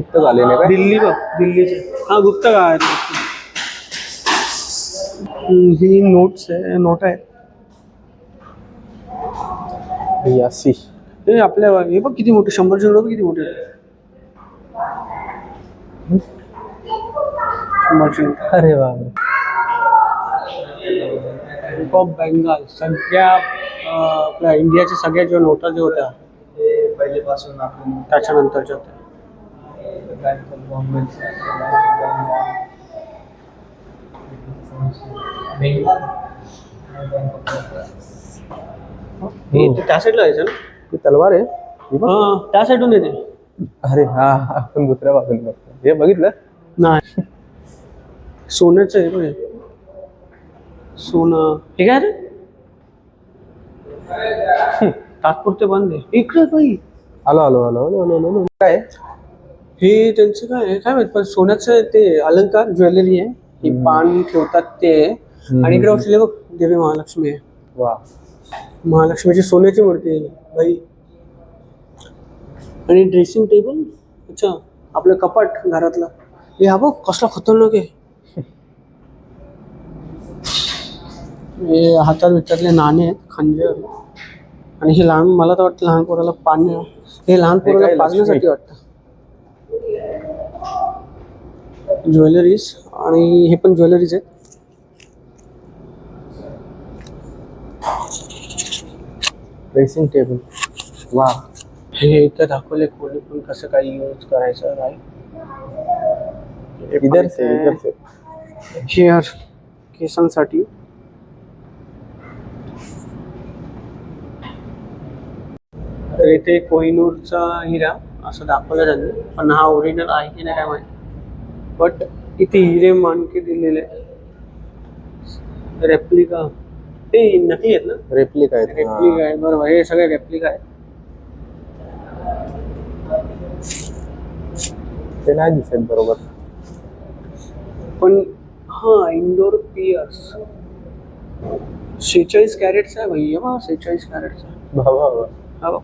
गुप्त झाले नाही काय? दिल्ली बघ, दिल्लीचे. हा गुप्त काय आहेत. ही नोट्स आहे, नोट आहे. यासी हे आपल्या हे बघ किती मोठे, 100चे नोट किती मोठे आहेत. 100चे नोट. अरे बाबा. बँक ऑफ बेंगाल सगळ्या आपल्या इंडियाच्या सगळ्या ज्या नोटा ज्या होत्या ते पहिलेपासून आपण त्याच्यानंतरच्या होत्या. बँक ऑफ बॉम्बे हे ते त्या साईडला यायचं ना. ती तलवार आहे ही बघ. हा त्या साईडून येते. अरे हा आपण दुसऱ्या बाजूने बघतो. हे बघितलं नाही सोन्याचं आहे बघ हे. सोनं हे काय रे. तात्पुरते बंद आहे इकडे काही. आलो आलो आलो आलो आलो आलो काय हे त्यांचं काय आहे काय माहित, पण सोन्याचं ते अलंकार ज्वेलरी आहे. ही पान ठेवतात ते आहे. आणि इकडे बसले बघ देवी महालक्ष्मी आहे. वा. महालक्ष्मीची सोन्याची मूर्ती आहे भाई. आणि ड्रेसिंग टेबल. अच्छा आपलं कपाट घरातलं हे हा बघ कसला खतरनाक आहे. हे हातात विचारले नाणे आहेत, खंजर. आणि हे लहान, मला तर वाटतं लहान पोराला पाणी, हे लहान पोराला पाजण्यासाठी वाटतं. ज्वेलरीज आणि हे पण ज्वेलरीज आहेत. Dressing table. वा. हे इथं दाखवले कोणी पण कसं काही यूज करायचं काय. इधर से हेअर केसांसाठी. तर इथे कोहिनूरचा हिरा असं दाखवलं त्यांनी, पण हा ओरिजिनल आहे की नाही काय माहिती. बट इथे हिरे मानके दिलेले, रेप्लिका. ते नकली आहेत ना. रेप्लिका आहेत. रेप्लिका आहे बरोबर, हे सगळे रेप्लिका आहेत. ते नाही दिसत बरोबर. पण हा इंडोर पियर्स 46 कॅरेटचा आहे भाई. बा 46 कॅरेटचा बाबा. हा बघ.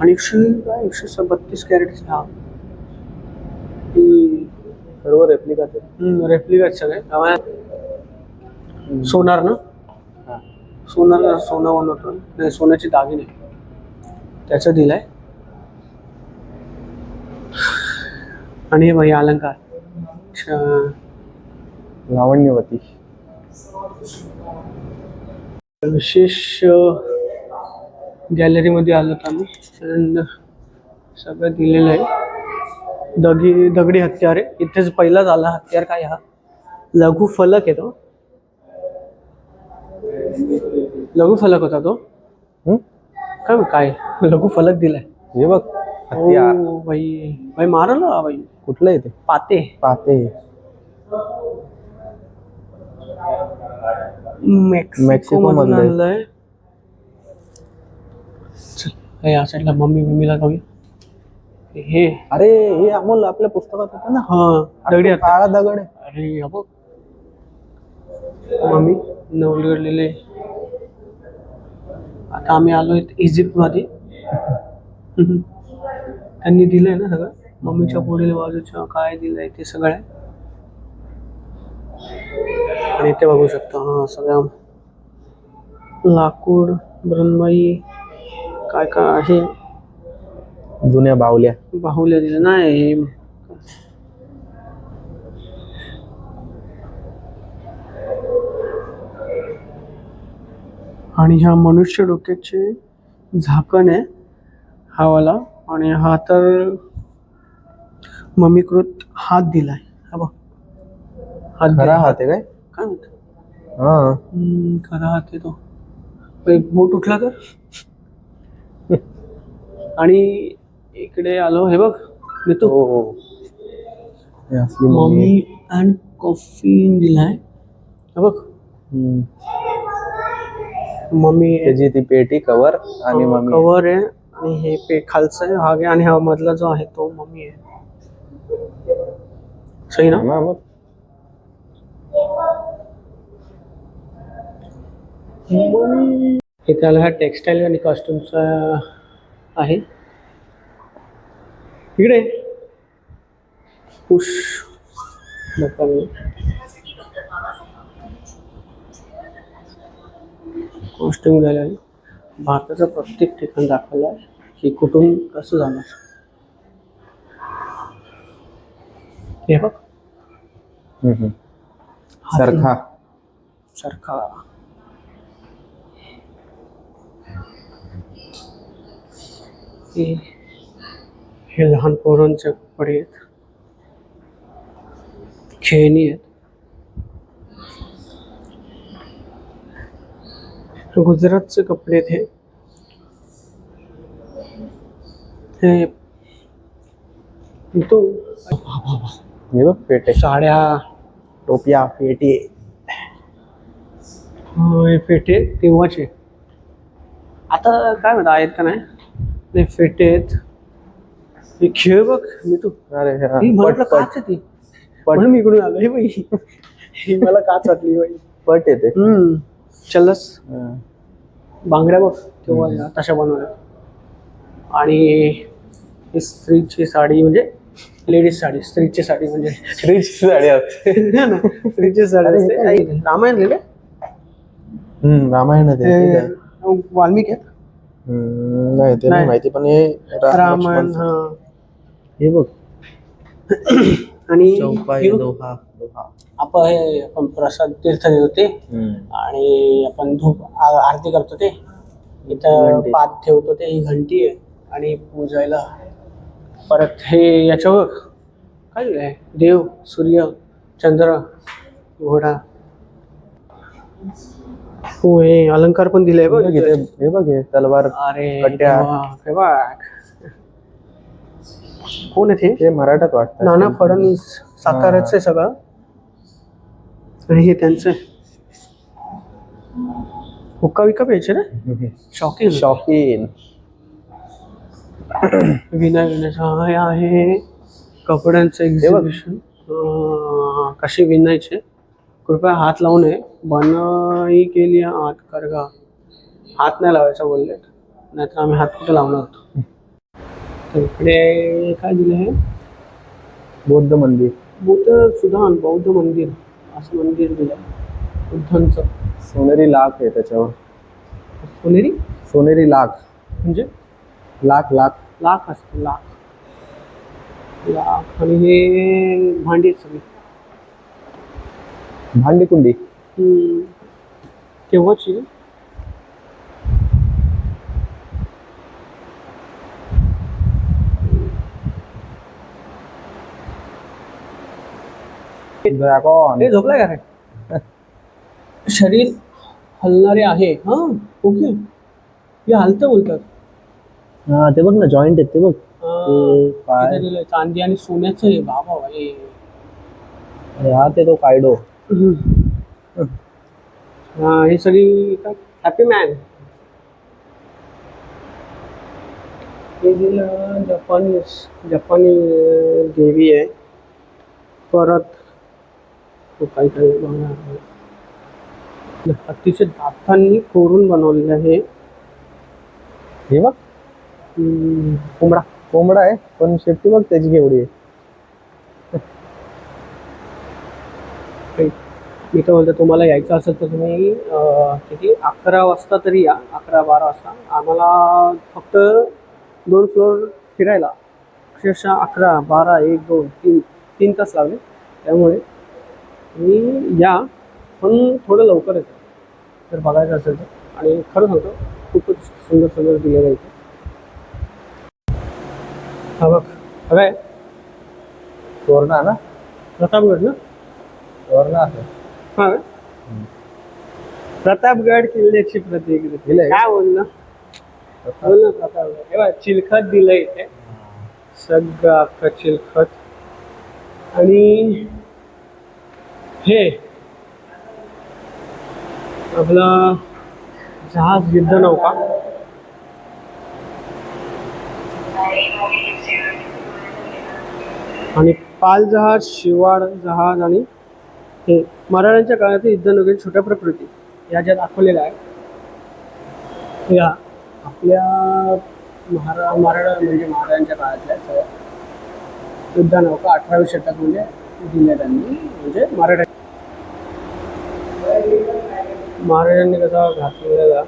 आणि 132 कॅरेटचा हा. सर्व रेप्लिकाच आहेत. रेप्लिका सगळे. सोनार ना. हा. सोनार सोनं बनवतो नाही, सोन्याची दागिने त्याचं दिलाय. आणि हे भाई अलंकार. लावण्यवती. विशेष गॅलरीमध्ये आलोत आम्ही. अँड सगळं दिलेलं आहे. दगडी हत्यार आहे. इथेच पहिलाच आला हत्यार. काय हा लघु फलक आहे तो. लघु फलक होता तो. काय लघु फलक दिलाय. हे बघ हत्यार. भाई भाई मारला भाई. कुठलं आहे ते? पाते. पाते. मेक्सिको मधून आणलंय. या साईडला मम्मीला जाऊया. हे अरे हे अमोल आपल्या पुस्तकात होतं ना. हा दगडी हत्यार. काळा दगड आहे. अरे हा बघ मम्मी न उलगडलेले. आता आम्ही आलोय इजिप्त मध्ये. त्यांनी दिलंय ना सगळं. मम्मीच्या पुढील बाजूच्या काय दिलंय ते सगळं आहे. आणि इथे बघू शकता हा सगळ्या लाकूड ब्रह्मई काय काय आहे. जुन्या बाहुल्या. बाहुल्या दिल्या नाही. आणि ह्या मनुष्य डोक्याचे झाकण आहे हा वाला. आणि हा तर मम्मीकृत हात दिलाय. हा बघ खरा हात आहे काय? काय म्हणतो. हा खरा हात आहे तो. बोट उठला तर. आणि इकडे आलो हे बघ मी तो मम्मी अँड कॉफी दिलाय. हे बघ मम्मी त्याची ती पेटी कवर आणि मम्मी कवर आहे. आणि हे खालचं आहे हा घ्या. आणि हा मधला जो आहे तो मम्मी आहे. सही ना. इथे आला हा टेक्सटाईल आणि कॉस्ट्युमचा आहे. इकडे पुश बटन कॉस्ट्युम गॅलरी भारताचं प्रत्येक ठिकाण दाखवलं आहे की कुठून कसं जाणार. हे बघ चरखा. चरखा. हे लहान पोरांचे कपडे आहेत, खेळणी आहेत. गुजरातचे कपडे आहेत हे तो हे बघ पेटे, साड्या, टोपिया, पेटी. हे फेटे तेव्हाचे. आता काय म्हणता आहेत का नाही. हे फेटे आहेत. हे खेळ बघ मी तू अरे हा, ही म्हटलं पट पट काच आहे ती म्हणून मी इकडून आलो. हे बाई ही मला काच वाटली बाई. पट येते. चलस हा. बांगड्या बघ तेव्हा तशा बनवल्या. आणि ही स्त्रीची साडी म्हणजे लेडीज साडी, स्त्रीची साडी म्हणजे स्त्रीची साडी असते. स्त्रीची साडी असते. आई, रामायण लिहिले रामायण आहे ते. वाल्मिकी आहेत. नाही ते नाही नाही. माहिती, पण हे रामायण. हा. हे बघ आणि चौपाई, हे बघ, दोहा. आपण प्रसाद तीर्थ देत होते आणि आपण धूप आरती करतो ते इथं घंटी. पात ठेवतो ते. ही घंटी आहे आणि पूजायला. परत हे याच्यावर काय लिहिलंय, देव, सूर्य, चंद्र, घोडा. हो, हे अलंकार पण दिले बघ. हे बघ हे तलवार. अरे कट्या. देवा, हे बघ. कोण आहे ते? ते मराठात वाटतं. नाना फडणवीस, साताऱ्याचं आहे सगळं. आणि हे त्यांचं हुक्का विका प्यायचे ना. शॉकिंग. शौकीन. विनायचं आहे. कपड्यांचं एक्झिबिशन. कसे विणायचे, कृपया हात लावू नये. बनाई केली हात करगा. हात नाही लावायचा बोलले, नाहीतर आम्ही हात कुठे लावणार होतो. तर इकडे काय दिलं आहे, बौद्ध मंदिर. बौद्ध मंदिर असं मंदिर दिलं बुद्धांचं. सोनेरी लाख आहे त्याच्यावर. सोनेरी लाख म्हणजे लाख लाख असतं. लाख. आणि हे भांडी आहेत सगळी. भांडी कुंडी. केव्हाची. ड्रॅगन. हे झोपलाय का रे. शरीर हलणारे आहे. हा ओके, हे हलतं बोलतात. हा ते बघ ना, जॉईंट आहेत ते बघ. ते पाय. इथे दिलंय चांदी आणि सोन्याचं आहे बाबा. हा ते तो कायडो. हा, ही सगळी हॅपी मॅन. हे दिलं जपानी देवी आहे. परत काही अतिशय दातांनी कोरून बनवलेलं आहे. हे बघ कोंबडा आहे, पण शेपटी बघ त्याची केवढी आहे. मी तर बोलतो, तुम्हाला यायचं असेल तर तुम्ही किती 11 वाजता तरी या. 11-12 वाजता. आम्हाला फक्त 2 फ्लोअर फिरायला अक्षरशः 11, 12, 1, 2, 3 तास लागले. त्यामुळे तुम्ही या, पण थोडं लवकर येतं जर बघायचं असेल तर. आणि खरं सांगतो, खूपच सुंदर दिलं जायचं. हा बघ काय तोरणा ना, प्रतापगड ना. तोरणा आहे. हा, प्रतापगड किल्ल्याची प्रतिक्रिया. काय बोल ना प्रतापगड. हे बघ, चिलखत दिलंय इथे सगळं अख्खं चिलखत. आणि हे आपला जहाज, युद्ध नौका. आणि पाल जहाज, शिवाड जहाज. आणि हे मराठ्यांच्या काळातील युद्धनौकेची छोट्या प्रकृती या ज्या दाखवलेल्या आहे, या आपल्या महाराजांच्या काळातल्या सगळ्या. युद्धनौका 18व्या शतकामध्ये दिल्या त्यांनी, म्हणजे महाराजांनी कसा घातलेला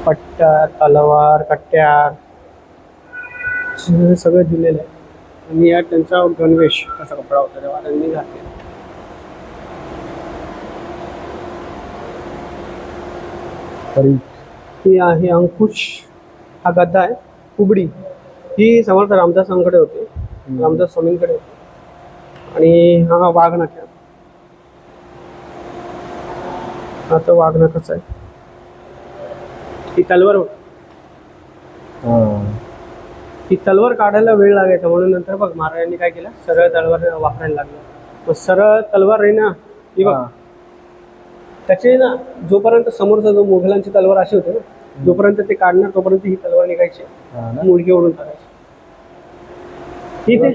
पट्ट्या, तलवार, कट्ट्यार सगळं दिलेलं आहे. आणि या त्यांचा गणवेश कसा कपडा होता तेव्हा त्यांनी घातलेला. ही आहे अंकुश, हा गदा आहे. कुबडी ही समर्थ रामदासांकडे होते, रामदास स्वामींकडे होते. आणि हा वाघनख, हा तो वाघनखच आहे. ही तलवार होती. ही तलवार काढायला वेळ लागायचा, म्हणून नंतर बघ महाराजांनी काय केलं, सरळ तलवार वापरायला लागलं. मग सरळ तलवार आहे ना, ही बघ त्याचे ना जोपर्यंत समोरचा जो मुघलांची तलवार अशी होते ना, जोपर्यंत ते काढणार तोपर्यंत ही तलवार निघायची, मुडकी ओढून टाकायची. इथे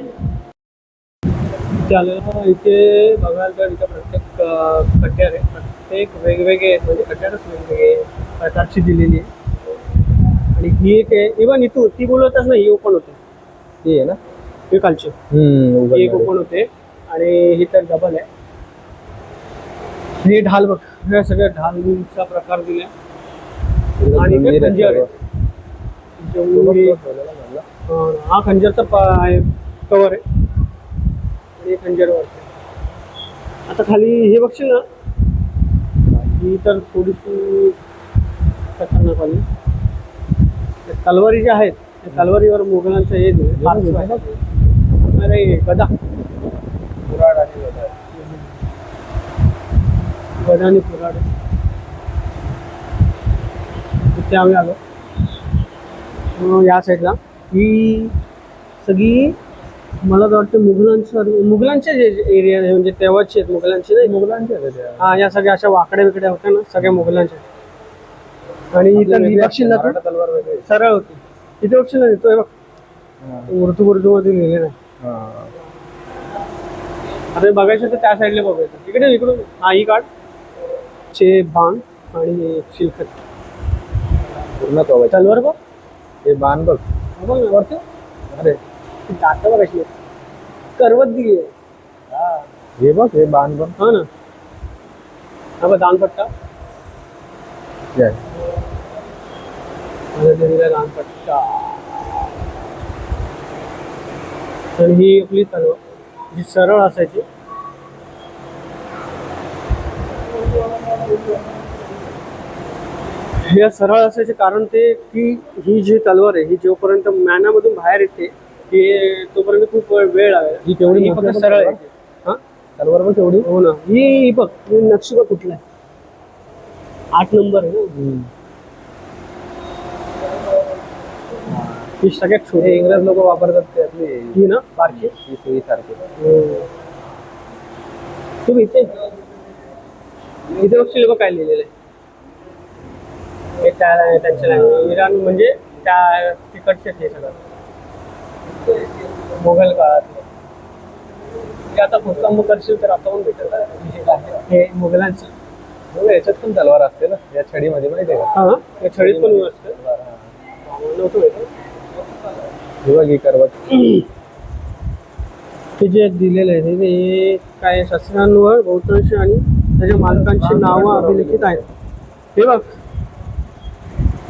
इथे बघायला तर इथे प्रत्येक कट्यार आहे, प्रत्येक वेगवेगळे म्हणजे कट्यारच वेगवेगळे प्रकारची दिलेली आहे. आणि ही एक आहे, इव्हन इथून ती बोलतच नाही, ही ओपन होते. ही आहे ना, हे खालची एक ओपन होते. आणि ही तर डबल आहे. हे ढाल बघ, हे सगळ्या ढालचा प्रकार दिला. आणि ते खंजर आहे. हा खंजरचा कवर आहे आणि खंजरवर. आता खाली हे बघशील ना, ही तर थोडीशी खतरनाक वाली. तलवारी ज्या आहेत त्या तलवारीवर मुघलांचं हे अरे गदा, कुऱ्हाड आणि गदा, गदा आणि कुऱ्हाड. तिथे आम्ही आलो. या साईडला ही सगळी मला तर वाटतं मुघलांचे जे एरिया आहे, म्हणजे तेव्हाचे आहेत, मुघलांचे नाही, मुघलांचे हा. या सगळ्या अशा वाकड्या विकड्या होत्या ना, सगळ्या मुघलांच्या. आणि इथं बघशील ना तलवार सरळ होती. इथे बघशील ना, तो बघ उर्दू मध्ये लिहिलेलं आहे. आता बघायचं तर त्या साईडला बघायचं, इकडे इकडून. हा ही काढ चे बाण आणि शिलखत पूर्ण तलवार बघ, हे बाण बघ वरती. अरे दात बघायची करवत दिली आहे. हे बघ हे बाण बघ. हा ना, हा बघ दानपट्टा, दानपट्टा. तर ही आपली तलवार जी सरळ असायची. हे सरळ असायचे कारण ते की ही जी तलवार आहे ही जोपर्यंत मॅनामधून बाहेर येते की तोपर्यंत खूप वेळ लागेल. ही तेवढी फक्त सरळ आहे. हा तलवार बघ तेवढी. हो ना, ही बघ नक्षी बघ कुठला आहे, 8 नंबर आहे ना. ही सगळ्यात छोटी इंग्रज लोक वापरतात त्यातली ही ना, बारकी सुई सारखी. तुम्ही इथे बघशील बघ काय लिहिलेलं आहे. हे त्यांच्या इराण म्हणजे त्या तिकडचे हे सगळं मोगल काळात. ते आता भूकंप करशील तर आता पण भेटत हे मुघलांची. याच्यात पण तलवार असते ना, या छडीमध्ये माहिती आहे का? हा, या छडीत पण असते. हे जे दिलेलं आहे ते काय शस्त्रांवर बहुतांश आणि त्याच्या मालकांची नावं अभिलिखित आहेत. हे बघ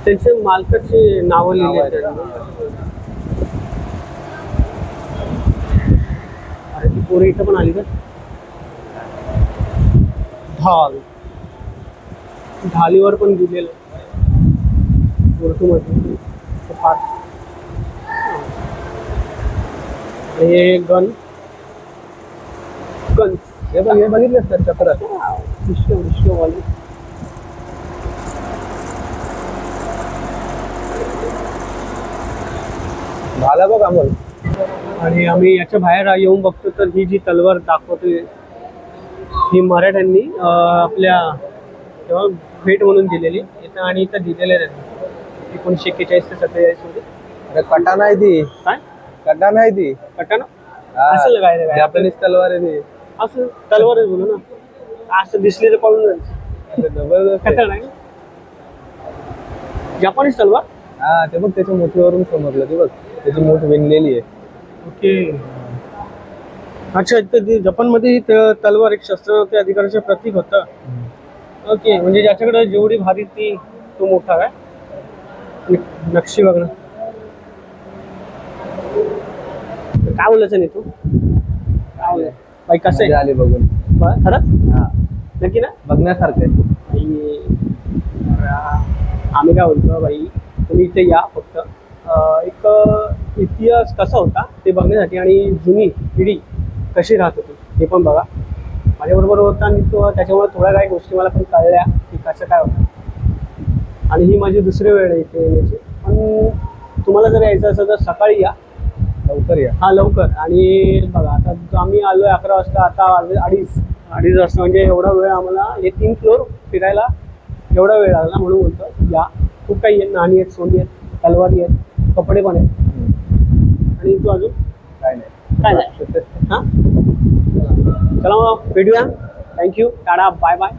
त्यांचे मालकाची नावं लिहिली आहेत. अरे ती पोरं इथं पण आली का? ढाल, ढालीवर पण दिलेलं उर्दूमध्ये. हे गन, हे बघितले सर चक्र विश्ववाले. झालं बघ अमोल. आणि आम्ही याच्या बाहेर येऊन बघतो तर ही जी तलवार दाखवतोय ही मराठ्यांनी आपल्या तेव्हा भेट म्हणून दिलेली इथं. आणि इथं दिलेलं आहे 1941 ते 47 मध्ये. अरे कटाना आहे ती. काय कटाना आहे ती? कटाना असेल काय जपानीज तलवार आहे ती. असं तलवार आहे बोलू ना, असं दिसली तर पळून जायचं. कटाना आहे जपानीज तलवार. हा ते बघ त्याच्या मोठीवरून समजलं. ते बघ त्याची मूठ विणलेली आहे. ओके. अच्छा, इथं ते जपानमध्ये तलवार एक शस्त्र ते अधिकाराचे प्रतीक होतं. ओके, म्हणजे ज्याच्याकडे जेवढी भारी ती तो मोठा काय. नक्षी बघ ना. काय बोलायचं नाही तू काय बोलाय बाई कसं मजा आहे आली बघून. खरंच हा, नक्की ना. बघण्यासारखं आहे. आणि आम्ही काय बोलतो बाई तुम्ही इथे या फक्त एक इतिहास कसा होता ते बघण्यासाठी आणि जुनी पिढी कशी राहत होती हे पण बघा. माझ्याबरोबर होता आणि तो त्याच्यामुळे थोड्या काही गोष्टी मला पण कळल्या की कसं काय होतं. आणि ही माझी दुसरी वेळ आहे इथे येण्याची. पण तुम्हाला जर यायचं असेल तर सकाळी या. लवकर या. हा लवकर. आणि बघा आता आम्ही आलोय 11 वाजता, आता अडीच वाजता, म्हणजे एवढा वेळ आम्हाला हे 3 फ्लोअर फिरायला एवढा वेळ लागला. म्हणून बोलतो या. खूप काही आहेत, नाणी आहेत, सोनी आहेत, तलवारी आहेत, कपडे पण आहेत. आणि तू अजून काय नाही. काय नाही. हां चला मग भेटूया. थँक्यू. टाटा. Bye bye.